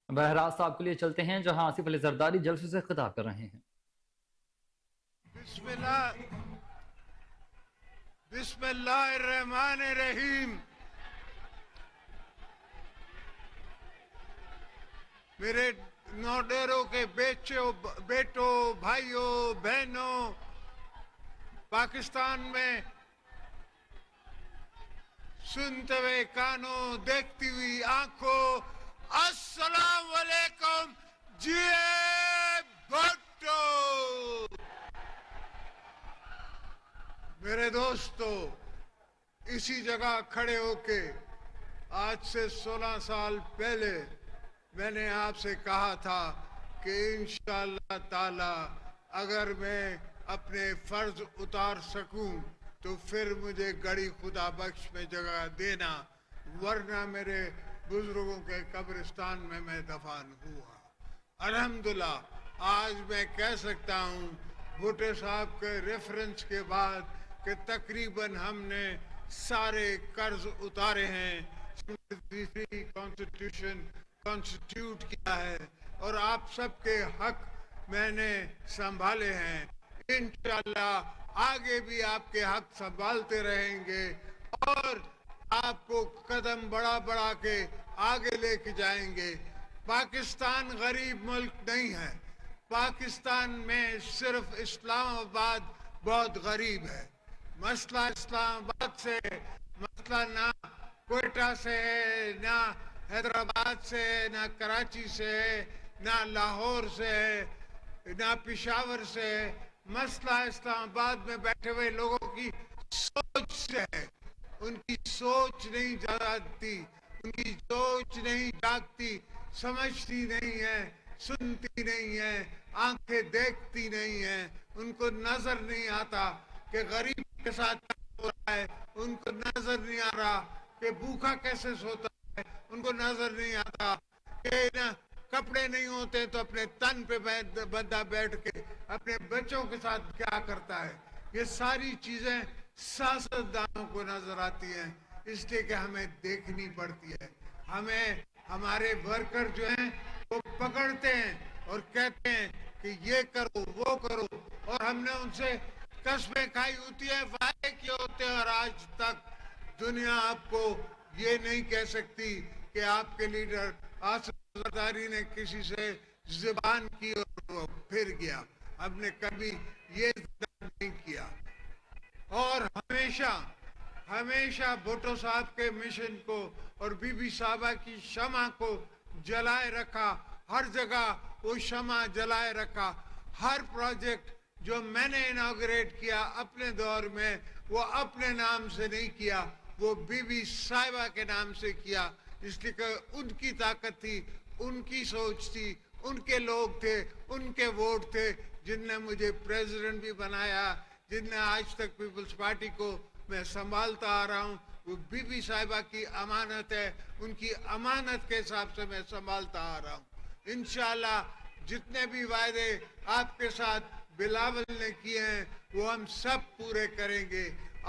بہراز صاحب کے لیے چلتے ہیں جہاں آصف علی زرداری جلسے سے خطاب کر رہے ہیں۔ بسم اللہ الرحمن الرحیم۔ میرے نوڈیروں کے بیٹوں، بھائیوں، بہنوں، پاکستان میں سنتے ہوئے کانوں، دیکھتی ہوئی آنکھوں، السلام علیکم جی بھٹو۔ میرے دوستو، اسی جگہ کھڑے ہو کے آج سے 16 سال پہلے میں نے آپ سے کہا تھا کہ انشاءاللہ تعالی اگر میں اپنے فرض اتار سکوں تو پھر مجھے گڑی خدا بخش میں جگہ دینا، ورنہ میرے بزرگوں کے قبرستان میں میں دفن ہوا۔ الحمدللہ آج میں کہہ سکتا ہوں بھٹو صاحب کے ریفرنس کے بعد کہ تقریباً ہم نے سارے قرض اتارے ہیں، کانسٹیٹیوٹ کیا ہے اور آپ سب کے حق میں نے سنبھالے ہیں۔ انشاءاللہ آگے بھی آپ کے حق سنبھالتے رہیں گے اور آپ کو قدم بڑھا کے آگے لے کے جائیں گے۔ پاکستان غریب ملک نہیں ہے، پاکستان میں صرف اسلام آباد بہت غریب ہے۔ مسئلہ اسلام آباد سے، مسئلہ نہ کوئٹہ سے ہے، نہ حیدرآباد سے ہے، نہ کراچی سے ہے، نہ لاہور سے ہے، نہ پشاور سے ہے۔ مسئلہ اسلام آباد میں بیٹھے ہوئے لوگوں کی سوچ سے ہے۔ ان کی سوچ نہیں جاگتی، ان کی سوچ نہیں جاگتی، سمجھتی نہیں ہے، سنتی نہیں ہے، آنکھیں دیکھتی نہیں ہیں، ان کو نظر نہیں آتا کہ غریب کے ساتھ کیا ہو رہا ہے، ان کو نظر نہیں آ رہا کہ بھوکا کیسے سوتا ہے، ان کو نظر نہیں آتا کہ کپڑے نہیں ہوتے تو اپنے تن پہ بندہ بیٹھ کے اپنے بچوں کے ساتھ کیا کرتا ہے۔ یہ ساری چیزیں سیاستدانوں کو نظر آتی ہیں، اس لیے کہ ہمیں دیکھنی پڑتی ہے۔ ہمیں ہمارے ورکر جو ہیں وہ پکڑتے ہیں اور کہتے ہیں کہ یہ کرو وہ کرو، اور ہم نے ان سے قسمیں کھائی ہوتی ہیں، وعدے کیے ہوتے ہیں، اور آج تک دنیا آپ کو یہ نہیں کہہ سکتی کہ آپ کے لیڈر آصف زرداری نے کسی سے زبان کی اور وہ پھر گیا۔ ہم نے کبھی یہ نہیں کیا، اور ہمیشہ بھٹو صاحب کے مشن کو اور بی بی صاحبہ کی شمع کو جلائے رکھا، ہر جگہ وہ شمع جلائے رکھا۔ ہر پروجیکٹ جو میں نے اناگریٹ کیا اپنے دور میں، وہ اپنے نام سے نہیں کیا، وہ بی بی صاحبہ کے نام سے کیا، اس لیے کہ ان کی طاقت تھی، ان کی سوچ تھی، ان کے لوگ تھے، ان کے ووٹ تھے جن نے مجھے پریزیڈنٹ بھی بنایا، جن نے آج تک پیپلز پارٹی کو میں سنبھالتا آ رہا ہوں۔ وہ بی بی صاحبہ کی امانت ہے، ان کی امانت کے حساب سے میں سنبھالتا آ رہا ہوں۔ انشاءاللہ جتنے بھی وعدے آپ کے ساتھ بلاول نے کیے ہیں وہ ہم سب پورے کریں گے۔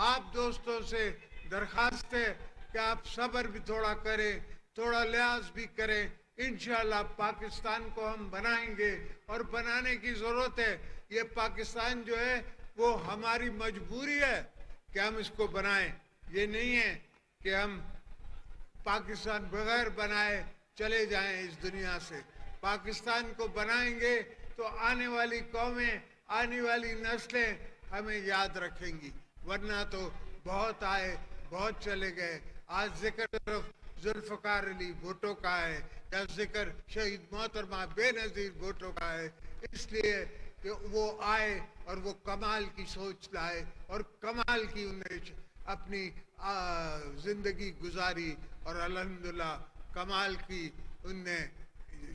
آپ دوستوں سے درخواست ہے کہ آپ صبر بھی تھوڑا کریں، تھوڑا لحاظ بھی کریں۔ انشاءاللہ پاکستان کو ہم بنائیں گے، اور بنانے کی ضرورت ہے۔ یہ پاکستان جو ہے وہ ہماری مجبوری ہے کہ ہم اس کو بنائیں، یہ نہیں ہے کہ ہم پاکستان بغیر بنائے چلے جائیں اس دنیا سے۔ پاکستان کو بنائیں گے تو آنے والی قومیں، آنے والی نسلیں ہمیں یاد رکھیں گی، ورنہ تو بہت آئے بہت چلے گئے۔ آج ذکر صرف ذوالفقار علی بھٹو کا ہے، یا ذکر شہید محترمہ بے نظیر بھٹو کا ہے، اس لیے کہ وہ آئے اور وہ کمال کی سوچ لائے اور کمال کی انہیں اپنی زندگی گزاری، اور الحمدللہ کمال کی ان نے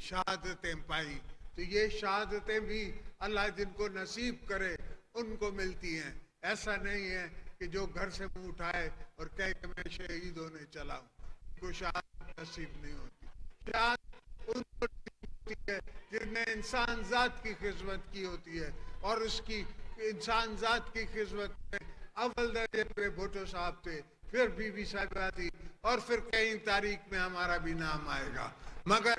شہادتیں پائی۔ تو یہ شہادتیں بھی اللہ جن کو نصیب کرے ان کو ملتی ہیں۔ ایسا نہیں ہے کہ جو گھر سے منہ اٹھائے اور کہے کہ میں شہید ہونے چلا ہوں، ان کو شہادت نصیب نہیں ہوتی۔ شہادت ان کو ہوتی ہے جن نے انسان ذات کی خدمت کی ہوتی ہے، اور اس کی انسان ذات کی خدمت میں اول درجے پہ بھٹو صاحب تھے، پھر بی بی صاحبہ تھی، اور پھر کہیں تاریخ میں ہمارا بھی نام آئے گا۔ مگر